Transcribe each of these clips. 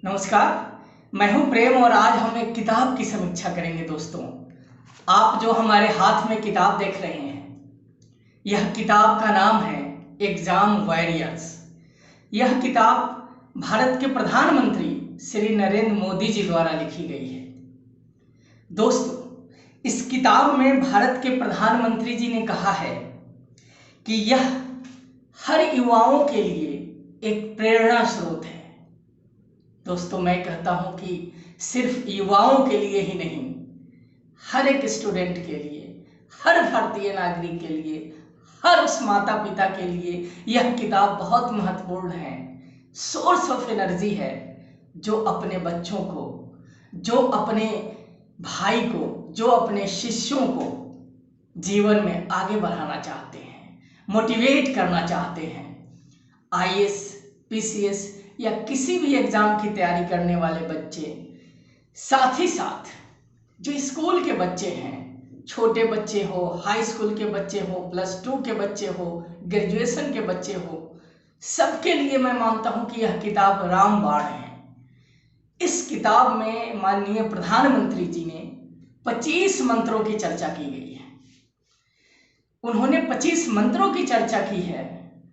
नमस्कार, मैं हूं प्रेम और आज हम एक किताब की समीक्षा करेंगे। दोस्तों, आप जो हमारे हाथ में किताब देख रहे हैं, यह किताब का नाम है एग्जाम वॉरियर्स। यह किताब भारत के प्रधानमंत्री श्री नरेंद्र मोदी जी द्वारा लिखी गई है। दोस्तों, इस किताब में भारत के प्रधानमंत्री जी ने कहा है कि यह हर युवाओं के लिए एक प्रेरणा स्रोत है। दोस्तों, मैं कहता हूं कि सिर्फ युवाओं के लिए ही नहीं, हर एक स्टूडेंट के लिए, हर भारतीय नागरिक के लिए, हर उस माता पिता के लिए यह किताब बहुत महत्वपूर्ण है। सोर्स ऑफ एनर्जी है जो अपने बच्चों को, जो अपने भाई को, जो अपने शिष्यों को जीवन में आगे बढ़ाना चाहते हैं, मोटिवेट करना चाहते हैं। आईएएस, पीसीएस या किसी भी एग्जाम की तैयारी करने वाले बच्चे, साथ ही साथ जो स्कूल के बच्चे हैं, छोटे बच्चे हो, हाई स्कूल के बच्चे हो, +2 के बच्चे हो, ग्रेजुएशन के बच्चे हो, सबके लिए मैं मानता हूं कि यह किताब रामबाण है। इस किताब में माननीय प्रधानमंत्री जी ने 25 मंत्रों की चर्चा की गई है। उन्होंने 25 मंत्रों की चर्चा की है।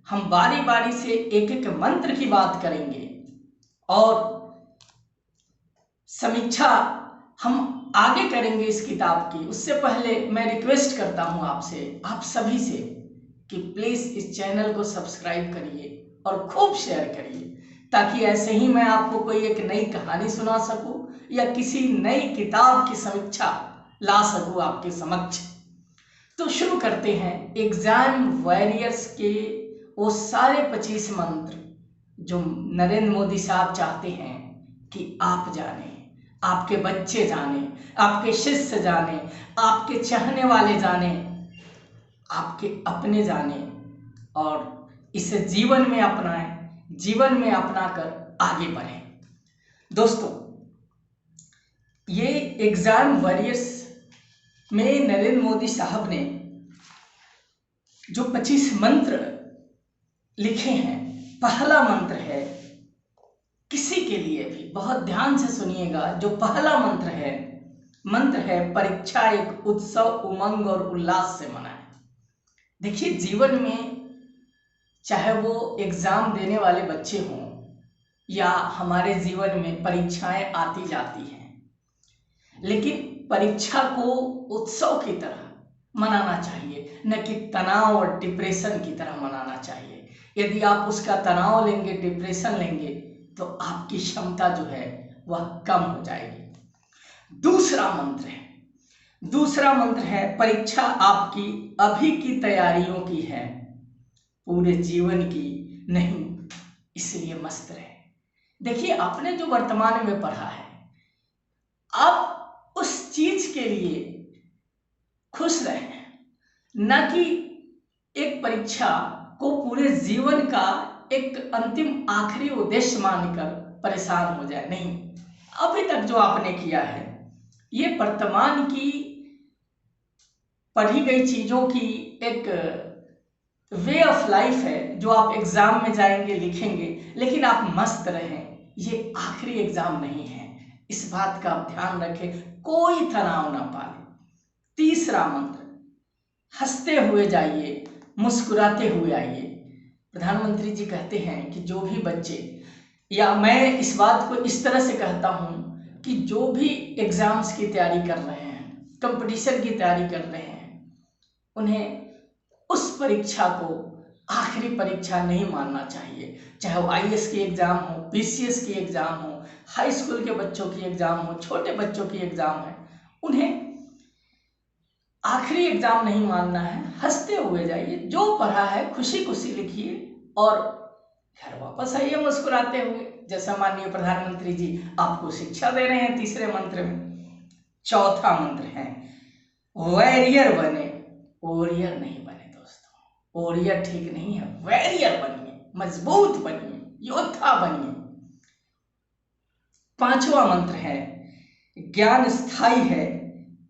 हम बारी बारी से एक एक मंत्र की बात करेंगे और समीक्षा हम आगे करेंगे इस किताब की। उससे पहले मैं रिक्वेस्ट करता हूं आपसे, आप सभी से, कि प्लीज इस चैनल को सब्सक्राइब करिए और खूब शेयर करिए, ताकि ऐसे ही मैं आपको कोई एक नई कहानी सुना सकूं या किसी नई किताब की समीक्षा ला सकूं आपके समक्ष। तो शुरू करते हैं एग्जाम वॉरियर्स के वो सारे 25 मंत्र जो नरेंद्र मोदी साहब चाहते हैं कि आप जाने, आपके बच्चे जाने, आपके शिष्य जाने, आपके चाहने वाले जाने, आपके अपने जाने और इसे जीवन में अपनाएं, जीवन में अपनाकर आगे बढ़ें। दोस्तों, ये एग्जाम वॉरियर्स में नरेंद्र मोदी साहब ने जो 25 मंत्र लिखे हैं, पहला मंत्र है, किसी के लिए भी बहुत ध्यान से सुनिएगा, जो पहला मंत्र है परीक्षा एक उत्सव, उमंग और उल्लास से मनाएं। देखिए, जीवन में चाहे वो एग्जाम देने वाले बच्चे हों या हमारे जीवन में परीक्षाएं आती जाती हैं, लेकिन परीक्षा को उत्सव की तरह मनाना चाहिए, न कि तनाव और डिप्रेशन की तरह मनाना चाहिए। यदि आप उसका तनाव लेंगे, डिप्रेशन लेंगे, तो आपकी क्षमता जो है वह कम हो जाएगी। दूसरा मंत्र है परीक्षा आपकी अभी की तैयारियों की है, पूरे जीवन की नहीं, इसलिए मस्त रहे। देखिए, आपने जो वर्तमान में पढ़ा है, आप उस चीज के लिए खुश रहें, न कि एक परीक्षा को पूरे जीवन का एक अंतिम आखिरी उद्देश्य मानकर परेशान हो जाए। नहीं, अभी तक जो आपने किया है ये वर्तमान की पढ़ी गई चीजों की एक वे ऑफ लाइफ है, जो आप एग्जाम में जाएंगे, लिखेंगे, लेकिन आप मस्त रहें। ये आखिरी एग्जाम नहीं है, इस बात का आप ध्यान रखें, कोई तनाव ना पाले। तीसरा मंत्र, हंसते हुए जाइए, मुस्कुराते हुए आइए। प्रधानमंत्री जी कहते हैं कि जो भी बच्चे, या मैं इस बात को इस तरह से कहता हूं कि जो भी एग्जाम्स की तैयारी कर रहे हैं, कंपटीशन की तैयारी कर रहे हैं, उन्हें उस परीक्षा को आखिरी परीक्षा नहीं मानना चाहिए। चाहे वो आईएएस की एग्जाम हो, पीसीएस की एग्जाम हो, हाई स्कूल के बच्चों की एग्जाम हो, छोटे बच्चों की एग्जाम है, उन्हें आखिरी एग्जाम नहीं मानना है। हंसते हुए जाइए, जो पढ़ा है खुशी खुशी लिखिए और घर वापस आइए मुस्कुराते हुए, जैसा माननीय प्रधानमंत्री जी आपको शिक्षा दे रहे हैं तीसरे मंत्र में। चौथा मंत्र है वॉरियर बने, वॉरियर नहीं बने। दोस्तों, वॉरियर ठीक नहीं है, वॉरियर बनिए, मजबूत बनिए, योद्धा बनिए। पांचवा मंत्र है ज्ञान स्थायी है,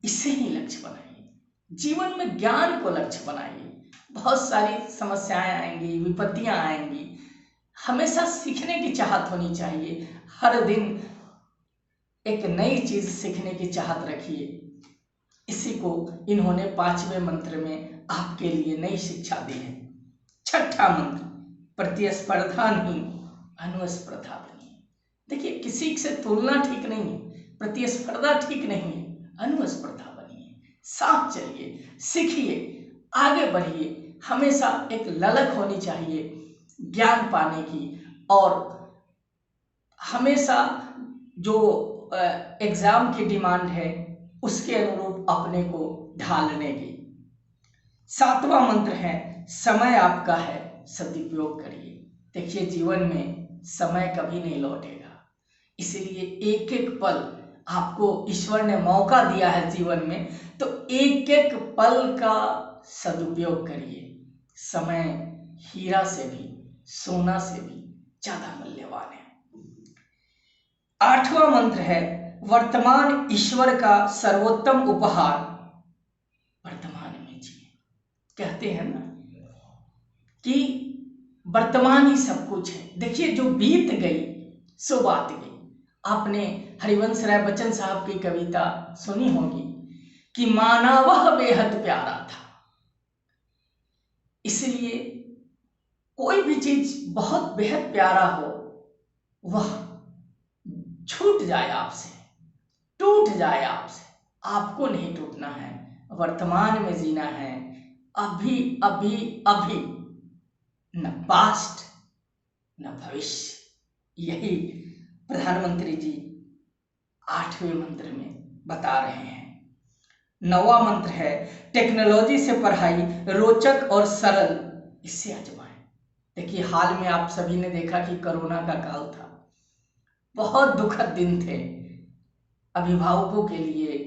इसे ही लक्ष्य बनाइए। जीवन में ज्ञान को लक्ष्य बनाइए। बहुत सारी समस्याएं आएंगी, विपत्तियां आएंगी, हमेशा सीखने की चाहत होनी चाहिए। हर दिन एक नई चीज सीखने की चाहत रखिए। इसी को इन्होंने 5वें मंत्र में आपके लिए नई शिक्षा दी है। छठा मंत्र, प्रतिस्पर्धा नहीं अनुस्पर्धा बनिए। देखिए, किसी से तुलना ठीक नहीं है, प्रतिस्पर्धा ठीक नहीं है, अनुस्पर्धा बनिए। साथ चलिए, सीखिए, आगे बढ़िए। हमेशा एक ललक होनी चाहिए ज्ञान पाने की, और हमेशा जो एग्जाम की डिमांड है उसके अनुरूप अपने को ढालने की। 7वां मंत्र है, समय आपका है, सदुपयोग करिए। देखिए, जीवन में समय कभी नहीं लौटेगा, इसलिए एक एक पल आपको ईश्वर ने मौका दिया है जीवन में, तो एक एक पल का सदुपयोग करिए। समय हीरा से भी, सोना से भी ज्यादा मूल्यवान है। 8वां मंत्र है, वर्तमान ईश्वर का सर्वोत्तम उपहार, वर्तमान में जिए। कहते हैं ना कि वर्तमान ही सब कुछ है। देखिए, जो बीत गई सो बात गई। आपने हरिवंश राय बच्चन साहब की कविता सुनी होगी कि माना वह बेहद प्यारा था। इसलिए कोई भी चीज बहुत बेहद प्यारा हो, वह छूट जाए आपसे, टूट जाए आपसे, आपको नहीं टूटना है, वर्तमान में जीना है। अभी अभी अभी, न पास्ट न भविष्य। यही प्रधानमंत्री जी 8वें मंत्र में बता रहे हैं। 9वां मंत्र है, टेक्नोलॉजी से पढ़ाई रोचक और सरल, इससे आजमाएं। देखिए, हाल में आप सभी ने देखा कि कोरोना का काल था, बहुत दुखद दिन थे अभिभावकों के लिए,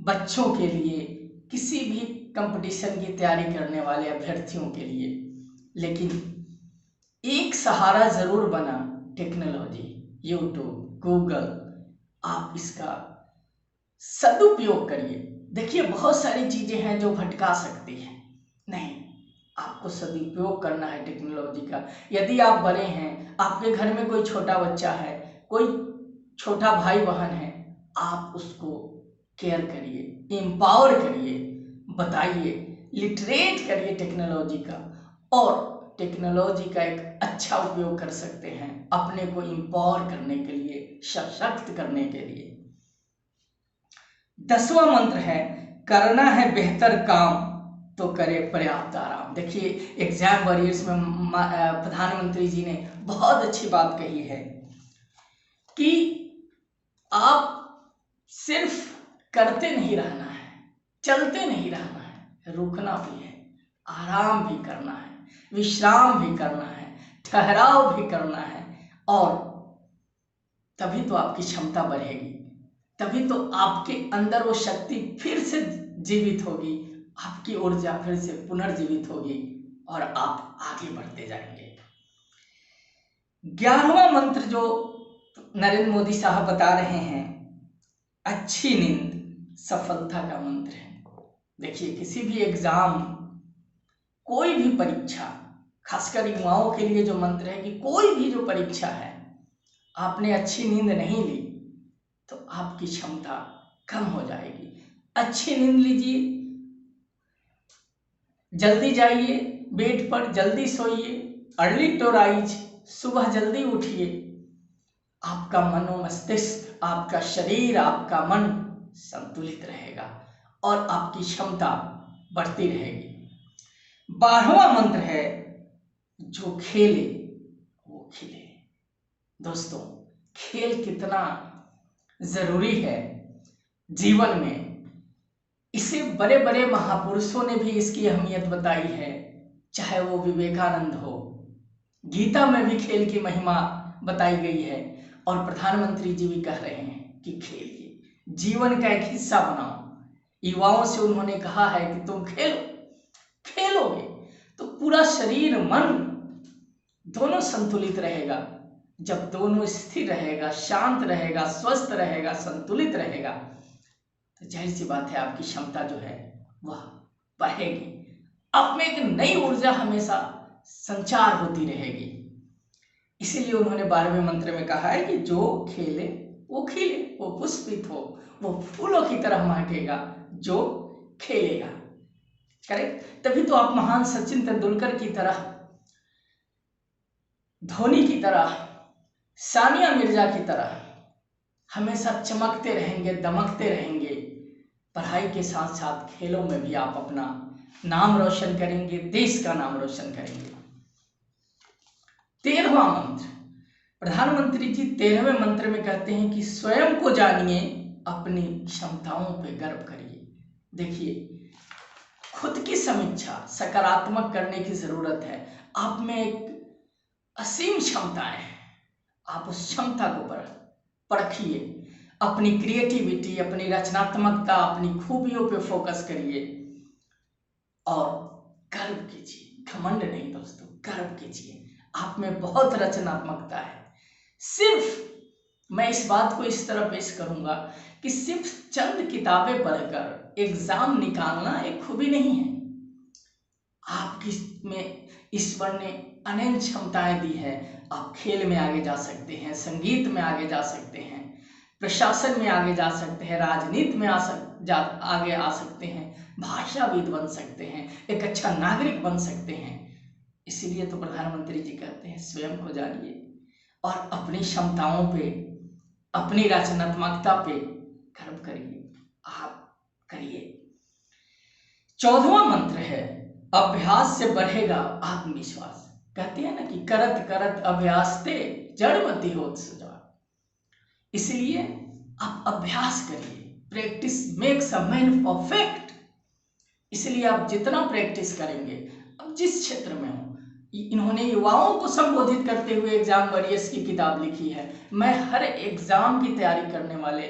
बच्चों के लिए, किसी भी कंपटीशन की तैयारी करने वाले अभ्यर्थियों के लिए। लेकिन एक सहारा जरूर बना टेक्नोलॉजी, यूट्यूब, गूगल। आप इसका सदुपयोग करिए। देखिए, बहुत सारी चीजें हैं जो भटका सकती हैं, नहीं, आपको सदुपयोग करना है टेक्नोलॉजी का। यदि आप बड़े हैं, आपके घर में कोई छोटा बच्चा है, कोई छोटा भाई बहन है, आप उसको केयर करिए, एम्पावर करिए, बताइए, लिटरेट करिए टेक्नोलॉजी का, और टेक्नोलॉजी का एक अच्छा उपयोग कर सकते हैं अपने को एम्पावर करने के लिए, सशक्त करने के लिए। 10वां मंत्र है, करना है बेहतर काम तो करे पर्याप्त आराम। देखिए, एग्जाम वॉरियर्स में प्रधानमंत्री जी ने बहुत अच्छी बात कही है कि आप सिर्फ करते नहीं रहना है, चलते नहीं रहना है, रुकना भी है, आराम भी करना है, विश्राम भी करना है, ठहराव भी करना है, और तभी तो आपकी क्षमता बढ़ेगी, तभी तो आपके अंदर वो शक्ति फिर से जीवित होगी, आपकी ऊर्जा फिर से पुनर्जीवित होगी, और आप आगे बढ़ते जाएंगे। 11वां मंत्र जो नरेंद्र मोदी साहब बता रहे हैं, अच्छी नींद सफलता का मंत्र है। देखिए, किसी भी एग्जाम, कोई भी परीक्षा, खासकर युवाओं के लिए जो मंत्र है कि कोई भी जो परीक्षा है, आपने अच्छी नींद नहीं ली तो आपकी क्षमता कम हो जाएगी। अच्छी नींद लीजिए, जल्दी जाइए बेड पर, जल्दी सोइए, अर्ली टू राइज, सुबह जल्दी उठिए। आपका मनोमस्तिष्क, आपका शरीर, आपका मन संतुलित रहेगा और आपकी क्षमता बढ़ती रहेगी। 12वां मंत्र है, जो खेले वो खिले। दोस्तों, खेल कितना जरूरी है जीवन में, इसे बड़े बड़े महापुरुषों ने भी इसकी अहमियत बताई है। चाहे वो विवेकानंद हो, गीता में भी खेल की महिमा बताई गई है, और प्रधानमंत्री जी भी कह रहे हैं कि खेलिए, जीवन का एक हिस्सा बनाओ। युवाओं से उन्होंने कहा है कि तुम खेलो, खेलोगे तो पूरा शरीर मन दोनों संतुलित रहेगा। जब दोनों स्थिर रहेगा, शांत रहेगा, स्वस्थ रहेगा, संतुलित रहेगा, तो जाहिर सी बात है आपकी क्षमता जो है वह बढ़ेगी। आप में एक नई ऊर्जा हमेशा संचार होती रहेगी। इसीलिए उन्होंने 12वें मंत्र में कहा है कि जो खेले वो खिले, वो पुष्पित हो, वो फूलों की तरह महकेगा जो खेलेगा। करेक्ट। तभी तो आप महान सचिन तेंदुलकर की तरह, धोनी की तरह, सानिया मिर्जा की तरह हमेशा चमकते रहेंगे, दमकते रहेंगे। पढ़ाई के साथ साथ खेलों में भी आप अपना नाम रोशन करेंगे, देश का नाम रोशन करेंगे। 13वां मंत्र, प्रधानमंत्री जी 13वें मंत्र में कहते हैं कि स्वयं को जानिए, अपनी क्षमताओं पे गर्व करिए। देखिए, खुद की समीक्षा सकारात्मक करने की जरूरत है। आप में एक असीम क्षमताएं हैं, आप उस क्षमता को परखिए, अपनी क्रिएटिविटी, अपनी रचनात्मकता, अपनी खूबियों पे फोकस करिए और गर्व कीजिए। घमंड नहीं दोस्तों, गर्व कीजिए। आप में बहुत रचनात्मकता है। सिर्फ मैं इस बात को इस तरह पेश करूंगा कि सिर्फ चंद किताबें पढ़कर एग्जाम निकालना एक खूबी नहीं है। आपकी में ईश्वर ने अनंत क्षमताएं दी है। आप खेल में आगे जा सकते हैं, संगीत में आगे जा सकते हैं, प्रशासन में आगे जा सकते हैं, राजनीति में आगे आ सकते हैं, भाषाविद बन सकते हैं, एक अच्छा नागरिक बन सकते हैं। इसीलिए तो प्रधानमंत्री जी कहते हैं स्वयं को जानिए और अपनी क्षमताओं पे, अपनी रचनात्मकता पे गर्व करिए। आप करिए। 14वां मंत्र है अभ्यास से बढ़ेगा आत्मविश्वास। कहते हैं ना कि करत करत अभ्यास ते जड़मति होत सुजान। इसलिए आप अभ्यास करिए। Practice makes a man perfect. इसलिए आप जितना प्रैक्टिस करेंगे, अब जिस क्षेत्र में हो, इन्होंने युवाओं को संबोधित करते हुए एग्जाम वॉरियर्स की किताब लिखी है। मैं हर एग्जाम की तैयारी करने वाले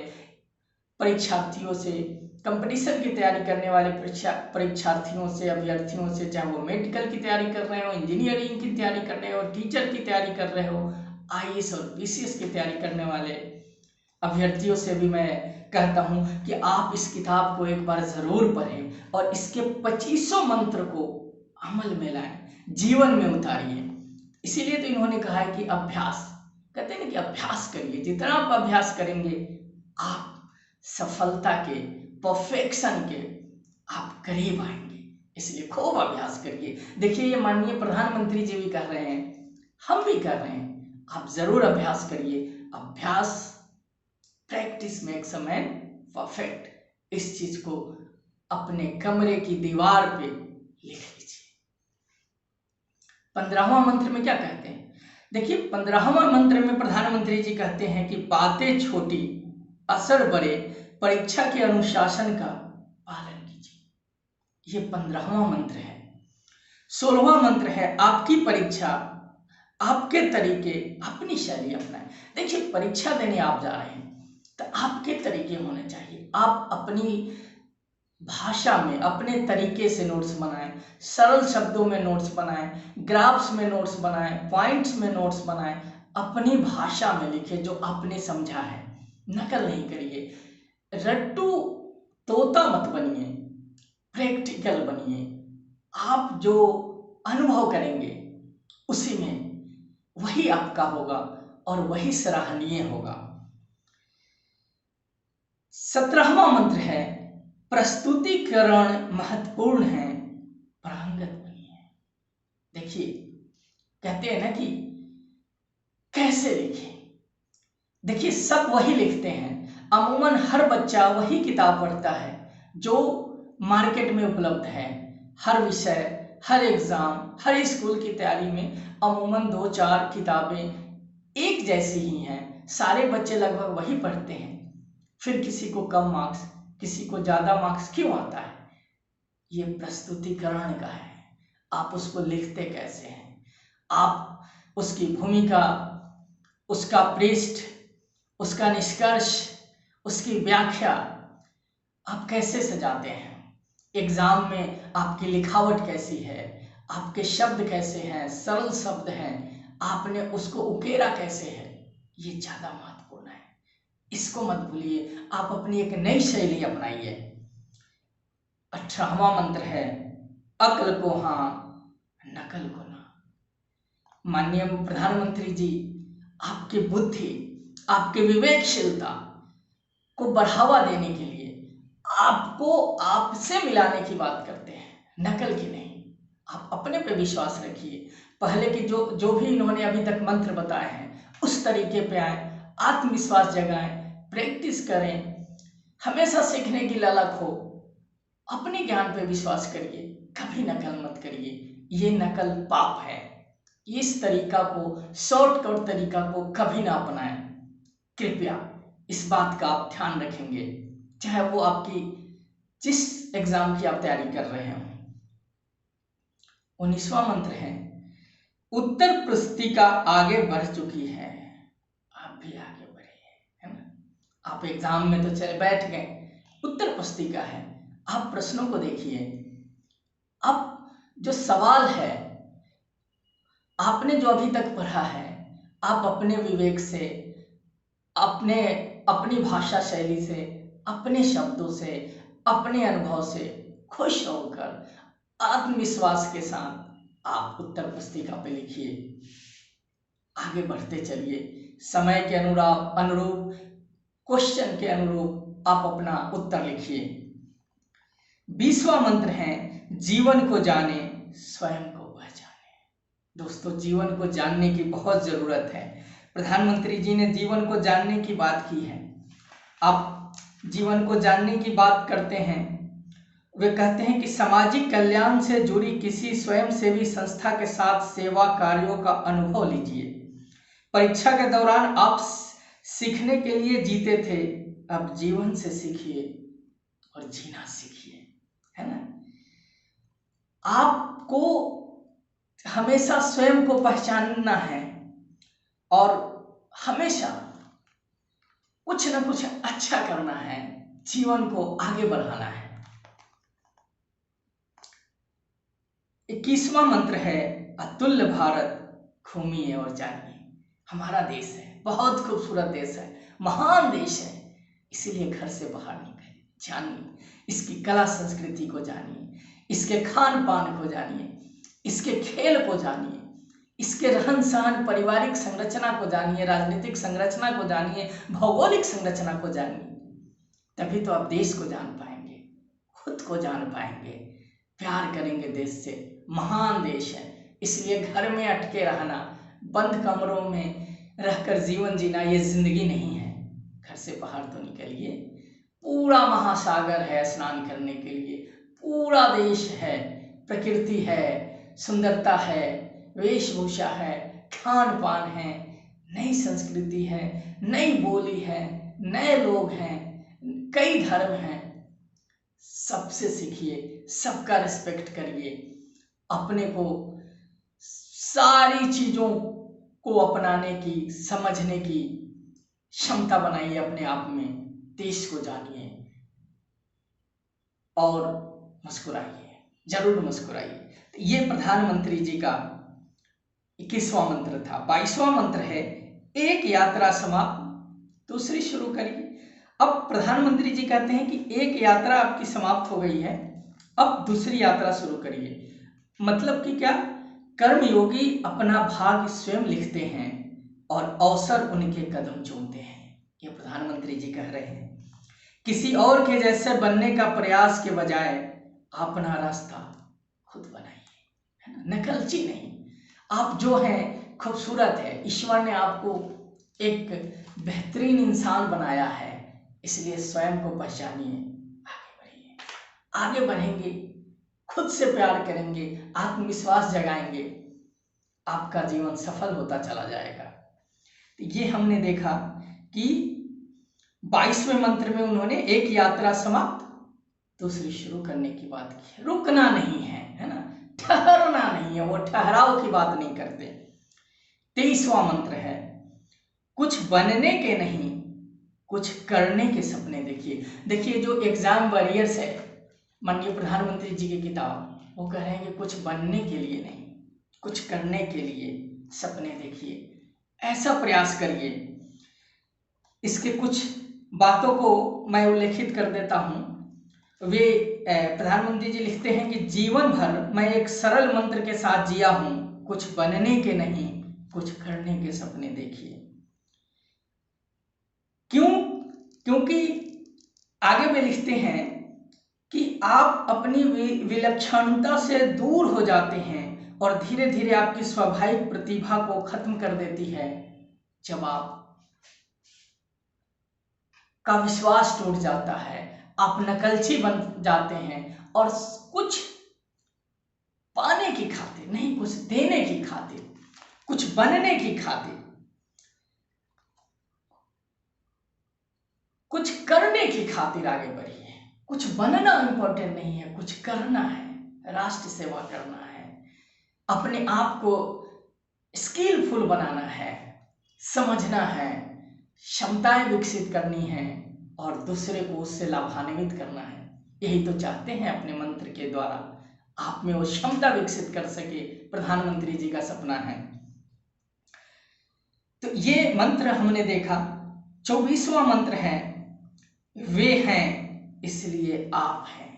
परीक्षार्थियों से, कंपटीशन की तैयारी करने वाले परीक्षार्थियों से, अभ्यर्थियों से, चाहे वो मेडिकल की तैयारी कर रहे हो, इंजीनियरिंग की तैयारी कर रहे हो, टीचर की तैयारी कर रहे हो, आईएएस और पीसीएस की तैयारी करने वाले अभ्यर्थियों से भी मैं कहता हूं कि आप इस किताब को एक बार जरूर पढ़ें और इसके 2500 मंत्र को अमल में लाएं, जीवन में उतारिए। इसीलिए तो इन्होंने कहा है कि अभ्यास, कहते हैं ना कि अभ्यास करिए। जितना आप अभ्यास करेंगे, आप सफलता के, परफेक्शन के आप करीब आएंगे। इसलिए खूब अभ्यास करिए। देखिए, ये माननीय प्रधानमंत्री जी भी कर रहे हैं, हम भी कर रहे हैं। आप जरूर अभ्यास करिए। अभ्यास, practice makes a man perfect. इस चीज को अपने कमरे की दीवार पे लिख लीजिए। 15वां मंत्र में क्या कहते हैं? देखिए, 15वां मंत्र में प्रधानमंत्री जी कहते हैं कि बातें छोटी, असर बड़े, परीक्षा के अनुशासन का पालन कीजिए। ये 15वां मंत्र है। 16वां मंत्र है आपकी परीक्षा, आपके तरीके, अपनी शैली अपनाएं। देखिए, परीक्षा देने आप जा रहे हैं तो आपके तरीके होने चाहिए। आप अपनी भाषा में, अपने तरीके से नोट्स बनाएं, सरल शब्दों में नोट्स बनाएं, ग्राफ्स में नोट्स बनाएं, पॉइंट्स में नोट्स बनाएं। अपनी भाषा में लिखें जो आपने समझा है, नकल नहीं करिए। रट्टू तोता मत बनिए, प्रैक्टिकल बनिए। आप जो अनुभव करेंगे उसी में वही आपका होगा और वही सराहनीय होगा। 17वां मंत्र है प्रस्तुतिकरण महत्वपूर्ण है, पारंगत बनिए। देखिए, कहते हैं ना कि कैसे लिखें। देखिए, सब वही लिखते हैं। अमूमन हर बच्चा वही किताब पढ़ता है जो मार्केट में उपलब्ध है। हर विषय, हर एग्जाम, हर स्कूल की तैयारी में अमूमन 2-4 किताबें एक जैसी ही हैं। सारे बच्चे लगभग वही पढ़ते हैं। फिर किसी को कम मार्क्स, किसी को ज्यादा मार्क्स क्यों आता है? ये प्रस्तुतिकरण का है। आप उसको लिखते कैसे हैं, आप उसकी भूमिका, उसका पृष्ठ, उसका निष्कर्ष, उसकी व्याख्या आप कैसे सजाते हैं। एग्जाम में आपकी लिखावट कैसी है, आपके शब्द कैसे हैं, सरल शब्द हैं, आपने उसको उकेरा कैसे है, ये ज्यादा महत्वपूर्ण है। इसको मत भूलिए। आप अपनी एक नई शैली अपनाइए। 18वां मंत्र है अक्ल को हाँ, नकल को ना। माननीय प्रधानमंत्री जी आपकी बुद्धि, आपके विवेकशीलता को बढ़ावा देने के लिए आपको आपसे मिलाने की बात करते हैं, नकल की नहीं। आप अपने पे विश्वास रखिए, पहले की जो भी इन्होंने अभी तक मंत्र बताए हैं उस तरीके पे आए, आत्मविश्वास जगाएं, प्रैक्टिस करें, हमेशा सीखने की ललक हो, अपने ज्ञान पे विश्वास करिए, कभी नकल मत करिए, ये नकल पाप है। इस तरीका को, शॉर्टकट तरीका को कभी ना अपनाएं। कृपया इस बात का आप ध्यान रखेंगे, चाहे वो आपकी जिस एग्जाम की आप तैयारी कर रहे हैं। 19वां मंत्र है, उत्तर पुस्तिका आगे बढ़ चुकी है, आप भी आगे बढ़िए, है ना। आप एग्जाम में तो चले बैठ गए, उत्तर पुस्तिका है, आप प्रश्नों को देखिए। अब जो सवाल है, आपने जो अभी तक पढ़ा है, आप अपने विवेक से, अपनी भाषा शैली से, अपने शब्दों से, अपने अनुभव से खुश होकर आत्मविश्वास के साथ आप उत्तर पुस्तिका पे लिखिए, आगे बढ़ते चलिए। समय के अनुरूप क्वेश्चन के अनुरूप आप अपना उत्तर लिखिए। 20वां मंत्र है, जीवन को जाने, स्वयं को पहचाने। दोस्तों, जीवन को जानने की बहुत जरूरत है। प्रधानमंत्री जी ने जीवन को जानने की बात की है। आप जीवन को जानने की बात करते हैं, वे कहते हैं कि सामाजिक कल्याण से जुड़ी किसी स्वयंसेवी संस्था के साथ सेवा कार्यों का अनुभव लीजिए। परीक्षा के दौरान आप सीखने के लिए जीते थे, अब जीवन से सीखिए और जीना सीखिए, है ना। आपको हमेशा स्वयं को पहचानना है और हमेशा कुछ न कुछ अच्छा करना है, जीवन को आगे बढ़ाना है। 21वां मंत्र है, अतुल्य भारत घूमिए और जानिए। हमारा देश है, बहुत खूबसूरत देश है, महान देश है, इसीलिए घर से बाहर निकलिए, जानिए, इसकी कला संस्कृति को जानिए, इसके खान पान को जानिए, इसके खेल को जानिए, इसके रहन सहन, पारिवारिक संरचना को जानिए, राजनीतिक संरचना को जानिए, भौगोलिक संरचना को जानिए। तभी तो आप देश को जान पाएंगे, खुद को जान पाएंगे, प्यार करेंगे देश से। महान देश है, इसलिए घर में अटके रहना, बंद कमरों में रहकर जीवन जीना ये जिंदगी नहीं है। घर से बाहर तो निकलिए, पूरा महासागर है स्नान करने के लिए, पूरा देश है, प्रकृति है, सुंदरता है, वेशभूषा है, खान पान है, नई संस्कृति है, नई बोली है, नए लोग हैं, कई धर्म हैं। सबसे सीखिए, सबका रिस्पेक्ट करिए, अपने को सारी चीजों को अपनाने की, समझने की क्षमता बनाइए अपने आप में। देश को जानिए और मुस्कुराइए, जरूर मुस्कुराइए। तो ये प्रधानमंत्री जी का 21वां मंत्र था। 22वां मंत्र है, एक यात्रा समाप्त, दूसरी शुरू करिए। अब प्रधानमंत्री जी कहते हैं कि एक यात्रा आपकी समाप्त हो गई है, अब दूसरी यात्रा शुरू करिए। मतलब कि क्या? कर्मयोगी अपना भाग्य स्वयं लिखते हैं और अवसर उनके कदम चूमते हैं, ये प्रधानमंत्री जी कह रहे हैं। किसी और के जैसे बनने का प्रयास के बजाय अपना रास्ता खुद बनाइए, है ना, नकलची नहीं। आप जो हैं खूबसूरत है, ईश्वर ने आपको एक बेहतरीन इंसान बनाया है, इसलिए स्वयं को पहचानिए, आगे बढ़िए। आगे बढ़ेंगे, खुद से प्यार करेंगे, आत्मविश्वास जगाएंगे, आपका जीवन सफल होता चला जाएगा। तो ये हमने देखा कि 22वें मंत्र में उन्होंने एक यात्रा समाप्त, दूसरी शुरू करने की बात की। रुकना नहीं है ना, ठहरना नहीं है, वो ठहराव की बात नहीं करते। 23वां मंत्र है, कुछ बनने के नहीं, कुछ करने के सपने देखिए। देखिए, जो एग्जाम वॉरियर्स है, माननीय प्रधानमंत्री जी की किताब, वो कह रहे हैं कि कुछ बनने के लिए नहीं, कुछ करने के लिए सपने देखिए, ऐसा प्रयास करिए। इसके कुछ बातों को मैं उल्लेखित कर देता हूँ। वे प्रधानमंत्री जी लिखते हैं कि जीवन भर मैं एक सरल मंत्र के साथ जिया हूँ, कुछ बनने के नहीं, कुछ करने के सपने देखिए। क्यों? क्योंकि आगे वे लिखते हैं कि आप अपनी विलक्षणता से दूर हो जाते हैं और धीरे धीरे आपकी स्वाभाविक प्रतिभा को खत्म कर देती है। जब आप का विश्वास टूट जाता है, आप नकलची बन जाते हैं और कुछ पाने की खातिर नहीं, कुछ देने की खातिर, कुछ बनने की खातिर, कुछ करने की खातिर आगे बढ़िए। कुछ बनना इंपॉर्टेंट नहीं है, कुछ करना है, राष्ट्र सेवा करना है, अपने आप को स्किलफुल बनाना है, समझना है, क्षमताएं विकसित करनी है और दूसरे को उससे लाभान्वित करना है। यही तो चाहते हैं अपने मंत्र के द्वारा आप में वो क्षमता विकसित कर सके। प्रधानमंत्री जी का सपना है। तो ये मंत्र हमने देखा। 24वां मंत्र है, वे हैं इसलिए आप हैं,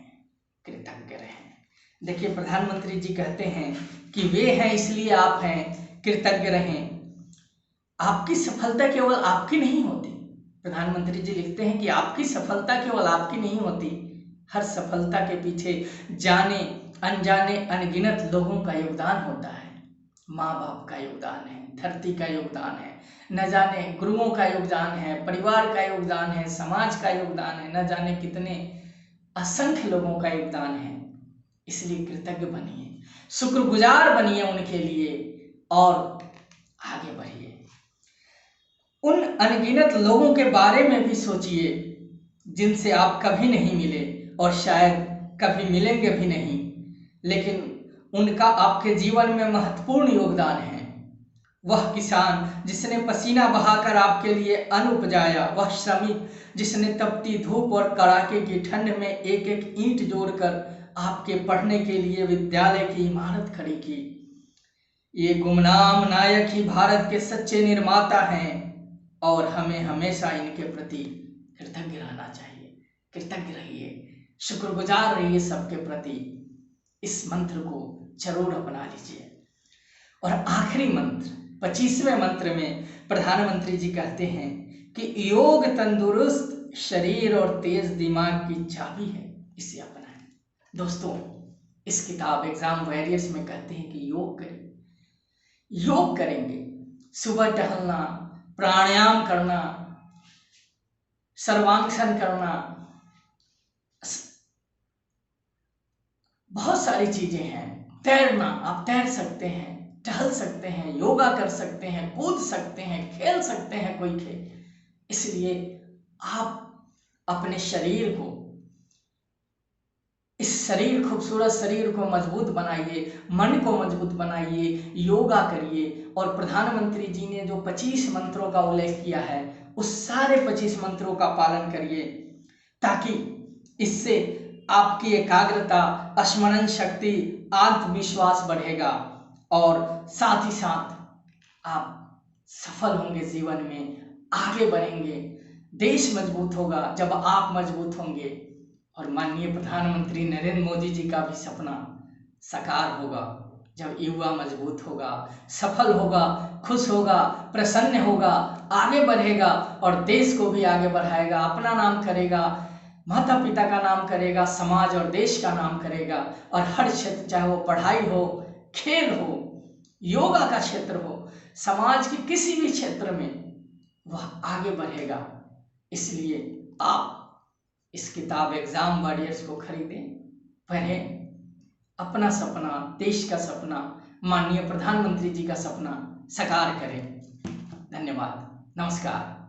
कृतज्ञ रहें। देखिए प्रधानमंत्री जी कहते हैं कि वे हैं इसलिए आप हैं, कृतज्ञ रहें। आपकी सफलता केवल आपकी नहीं होती। प्रधानमंत्री जी लिखते हैं कि आपकी सफलता केवल आपकी नहीं होती, हर सफलता के पीछे जाने अनजाने अनगिनत लोगों का योगदान होता है। माँ बाप का योगदान है, धरती का योगदान है, न जाने गुरुओं का योगदान है, परिवार का योगदान है, समाज का योगदान है, न जाने कितने असंख्य लोगों का योगदान है। इसलिए कृतज्ञ बनिए, शुक्रगुजार बनिए उनके लिए और आगे बढ़िए। उन अनगिनत लोगों के बारे में भी सोचिए जिनसे आप कभी नहीं मिले और शायद कभी मिलेंगे भी नहीं, लेकिन उनका आपके जीवन में महत्वपूर्ण योगदान है। वह किसान जिसने पसीना बहाकर आपके लिए अन्न उपजाया, वह श्रमिक जिसने तपती धूप और कड़ाके की ठंड में एक एक ईंट जोड़कर आपके पढ़ने के लिए विद्यालय की इमारत खड़ी की। ये गुमनाम नायक ही भारत के सच्चे निर्माता हैं और हमें हमेशा इनके प्रति कृतज्ञ रहना चाहिए। कृतज्ञ रहिए, शुक्रगुजार रहिए सबके प्रति। इस मंत्र को जरूर अपना लीजिए। और आखिरी मंत्र 25वें मंत्र में प्रधानमंत्री जी कहते हैं कि योग तंदुरुस्त शरीर और तेज दिमाग की चाबी है, इसे अपनाएं। दोस्तों, इस किताब एग्जाम वॉरियर्स में कहते हैं कि योग करें। योग करेंगे, सुबह टहलना, प्राणायाम करना, सर्वांगसन करना, बहुत सारी चीजें हैं। तैरना, आप तैर सकते हैं, टहल सकते हैं, योगा कर सकते हैं, कूद सकते हैं, खेल सकते हैं कोई खेल। इसलिए आप अपने शरीर को, इस खूबसूरत शरीर को मजबूत बनाइए, मन को मजबूत बनाइए, योगा करिए। और प्रधानमंत्री जी ने जो 25 मंत्रों का उल्लेख किया है, उस सारे 25 मंत्रों का पालन करिए, ताकि इससे आपकी एकाग्रता, स्मरण शक्ति, आत्मविश्वास बढ़ेगा और साथ ही साथ आप सफल होंगे, जीवन में आगे बढ़ेंगे। देश मजबूत होगा जब आप मजबूत होंगे और माननीय प्रधानमंत्री नरेंद्र मोदी जी का भी सपना साकार होगा जब युवा मजबूत होगा, सफल होगा, खुश होगा, प्रसन्न होगा, आगे बढ़ेगा और देश को भी आगे बढ़ाएगा, अपना नाम करेगा, माता पिता का नाम करेगा, समाज और देश का नाम करेगा। और हर क्षेत्र, चाहे वो पढ़ाई हो, खेल हो, योगा का क्षेत्र हो, समाज के किसी भी क्षेत्र में वह आगे बढ़ेगा। इसलिए आप इस किताब एग्जाम वॉरियर्स को खरीदें, पढ़ें, अपना सपना, देश का सपना, माननीय प्रधानमंत्री जी का सपना साकार करें। धन्यवाद, नमस्कार।